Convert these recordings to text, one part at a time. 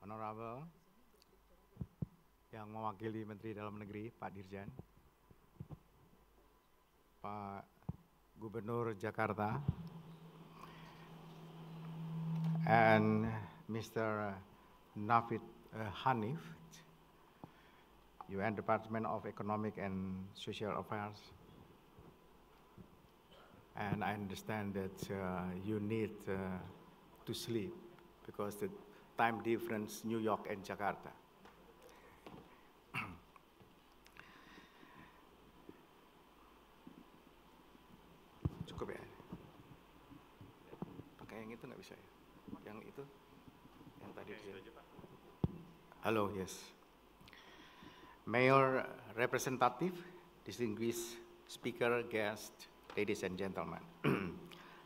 Honorable yang mewakili Menteri Dalam Negeri, Pak Dirjen, Pak Gubernur Jakarta, and Mr. Nafid Hanif, UN Department of Economic and Social Affairs. And I understand that you need to sleep because the time difference, New York and Jakarta. Cukup ya? Pakai yang itu nggak bisa ya? Yang itu? Yang tadi itu. Halo, yes. Mayor, Representative, distinguished speaker, guest, ladies and gentlemen.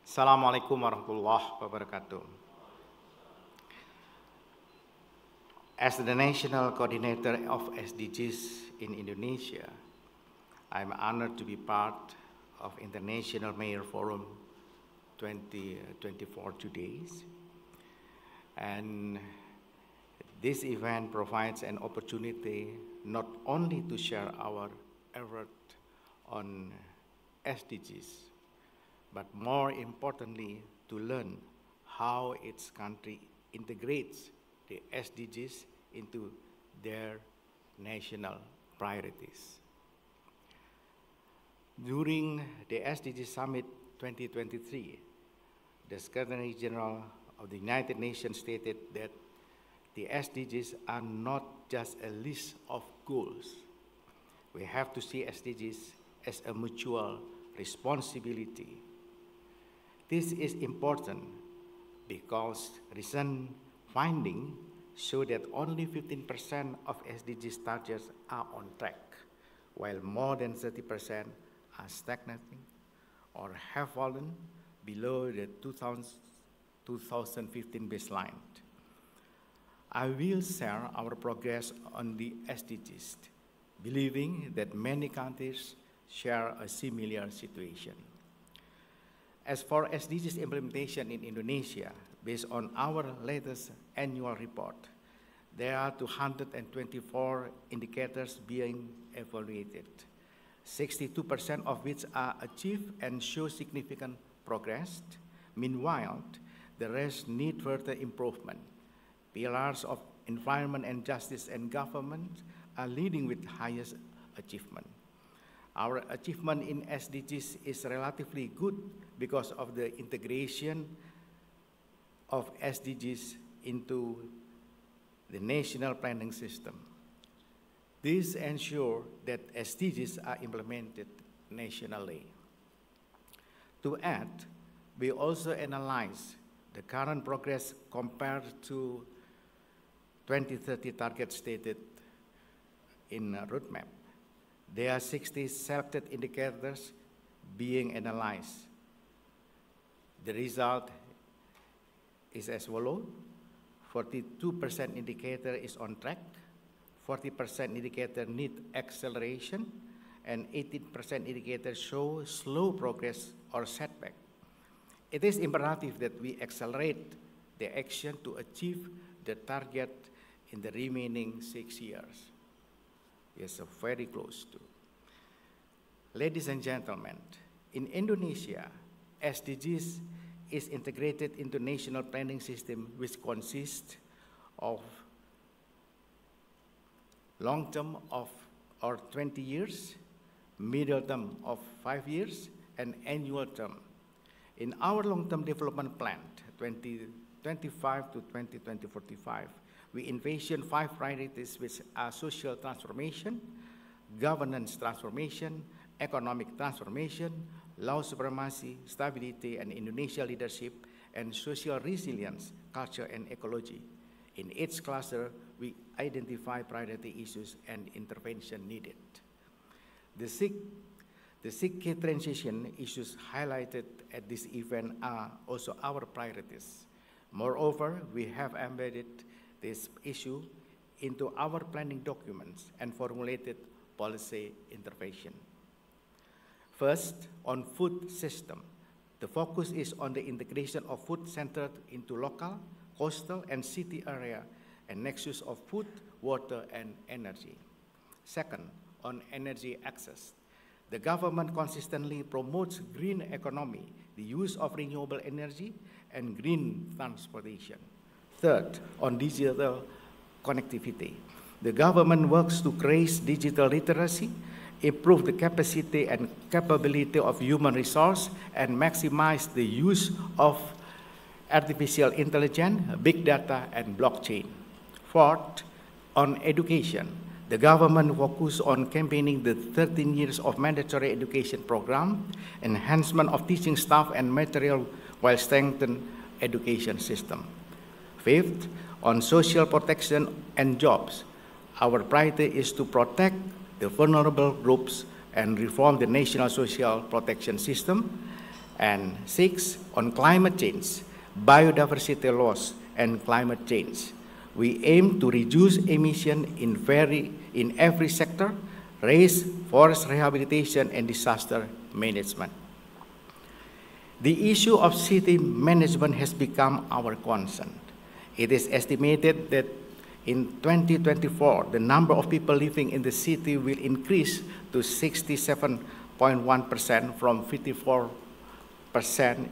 Assalamualaikum warahmatullahi wabarakatuh. As the National Coordinator of SDGs in Indonesia, I'm honored to be part of International Mayor Forum 2024 today. And this event provides an opportunity not only to share our effort on SDGs, but more importantly, to learn how its country integrates the SDGs into their national priorities. During the SDG Summit 2023, the Secretary General of the United Nations stated that the SDGs are not just a list of goals. We have to see SDGs as a mutual responsibility. This is important because recent findings show that only 15% of SDGs targets are on track, while more than 30% are stagnating or have fallen below the 2015 baseline. I will share our progress on the SDGs, believing that many countries share a similar situation. As for SDGs implementation in Indonesia, based on our latest annual report, there are 224 indicators being evaluated, 62% of which are achieved and show significant progress. Meanwhile, the rest need further improvement. Pillars of environment and justice and government are leading with highest achievement. Our achievement in SDGs is relatively good because of the integration of SDGs into the national planning system. This ensures that SDGs are implemented nationally. To add, we also analyze the current progress compared to 2030 targets stated in a roadmap. There are 60 selected indicators being analyzed. The result is as follows: 42% indicator is on track, 40% indicator need acceleration, and 18% indicators show slow progress or setback. It is imperative that we accelerate the action to achieve the target in the remaining 6 years. Yes, so very close to. Ladies and gentlemen, in Indonesia, SDGs is integrated into national planning system, which consists of long term of 20 years, middle term of 5 years, and annual term. In our long-term development plan, 2025 to 2045, we envision 5 priorities, which are social transformation, governance transformation, economic transformation, law supremacy, stability and Indonesia leadership, and social resilience, culture and ecology. In each cluster, we identify priority issues and intervention needed. The six key transition issues highlighted at this event are also our priorities. Moreover, we have embedded this issue into our planning documents and formulated policy intervention. First, on food system, the focus is on the integration of food centered into local, coastal, and city area and nexus of food, water, and energy. Second, on energy access. The government consistently promotes green economy, the use of renewable energy, and green transportation. Third, on digital connectivity. The government works to raise digital literacy, improve the capacity and capability of human resource, and maximize the use of artificial intelligence, big data, and blockchain. Fourth, on education. The government focused on campaigning the 13 years of mandatory education program, enhancement of teaching staff and material while strengthening education system. Fifth, on social protection and jobs. Our priority is to protect the vulnerable groups and reform the national social protection system. And six, on climate change, biodiversity loss, and climate change. We aim to reduce emission in every sector, raise forest rehabilitation, and disaster management. The issue of city management has become our concern. It is estimated that in 2024, the number of people living in the city will increase to 67.1% from 54%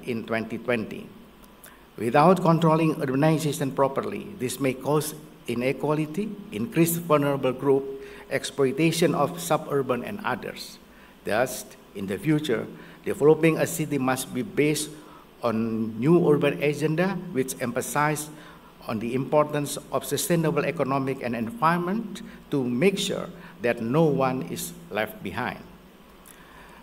in 2020. Without controlling urbanization properly, this may cause inequality, increased vulnerable group, exploitation of suburban and others. Thus, in the future, developing a city must be based on new urban agenda which emphasize on the importance of sustainable economic and environment to make sure that no one is left behind.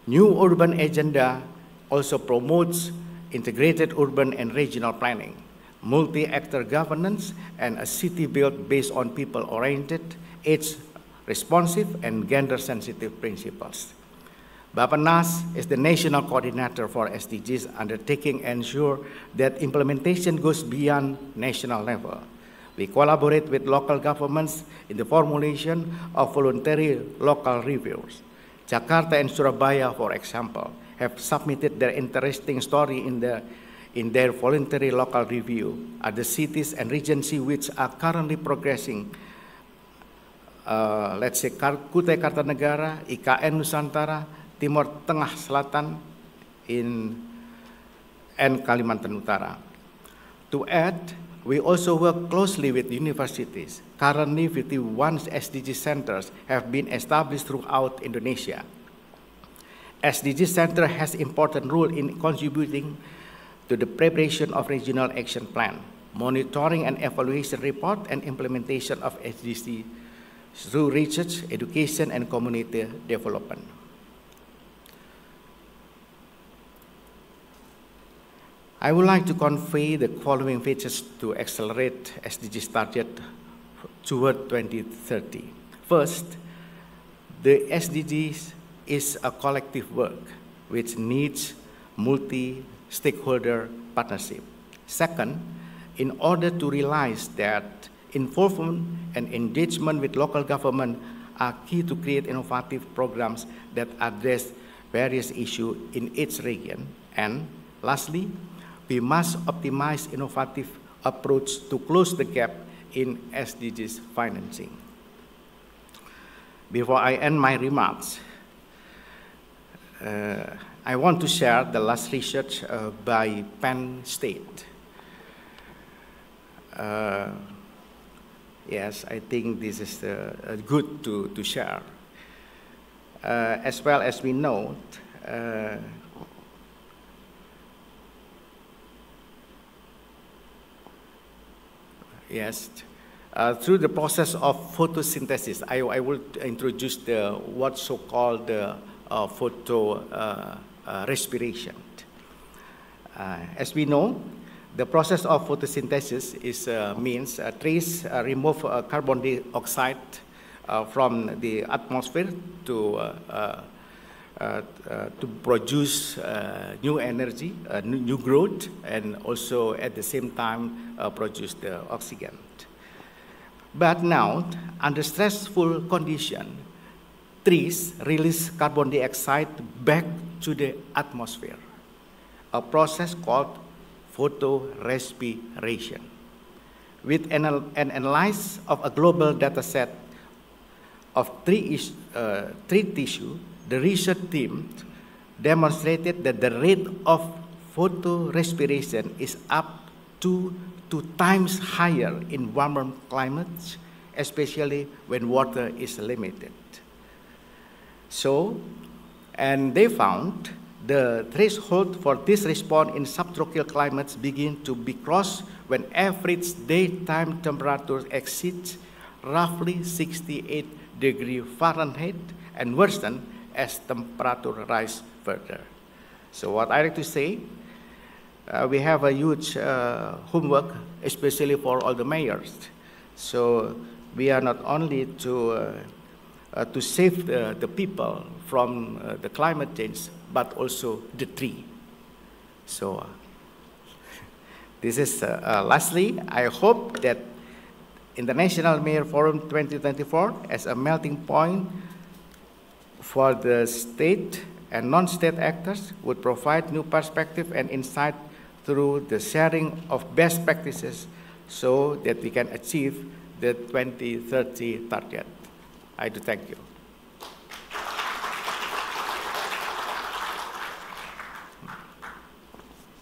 New urban agenda also promotes integrated urban and regional planning, multi-actor governance, and a city built based on people-oriented, age-responsive, and gender-sensitive principles. Bappenas is the national coordinator for SDGs undertaking ensure that implementation goes beyond national level. We collaborate with local governments in the formulation of voluntary local reviews. Jakarta and Surabaya, for example, have submitted their interesting story in their voluntary local review are the cities and regency which are currently progressing. Let's say Kutai Kartanegara, IKN Nusantara, Timur Tengah Selatan, and Kalimantan Utara. To add, we also work closely with universities. Currently, 51 SDG centers have been established throughout Indonesia. SDG Center has important role in contributing to the preparation of regional action plan, monitoring and evaluation report, and implementation of SDG through research, education, and community development. I would like to convey the following features to accelerate SDGs target toward 2030. First, the SDGs is a collective work which needs multi-stakeholder partnership. Second, in order to realize that involvement and engagement with local government are key to create innovative programs that address various issues in each region. And lastly, we must optimize innovative approach to close the gap in SDGs financing. Before I end my remarks, I want to share the last research by Penn State. Yes, I think this is good to share. As well as we know, yes, through the process of photosynthesis, I will introduce what's so-called the photo respiration. As we know, the process of photosynthesis means trees remove carbon dioxide from the atmosphere to produce new energy, new growth, and also at the same time produce the oxygen. But now, under stressful condition, trees release carbon dioxide back to the atmosphere, a process called photorespiration. With an analysis of a global data set of three tissues, the research team demonstrated that the rate of photorespiration is up to 2 times higher in warmer climates, especially when water is limited. So, and they found the threshold for this response in subtropical climates begin to be crossed when average daytime temperature exceeds roughly 68 degrees Fahrenheit and worsen as temperature rise further. So what I like to say, we have a huge homework, especially for all the mayors. So we are not only to save the people from the climate change, but also the tree. So this is, lastly, I hope that International Mayor Forum 2024 as a melting point for the state and non-state actors would provide new perspective and insight through the sharing of best practices so that we can achieve the 2030 target. I do thank you.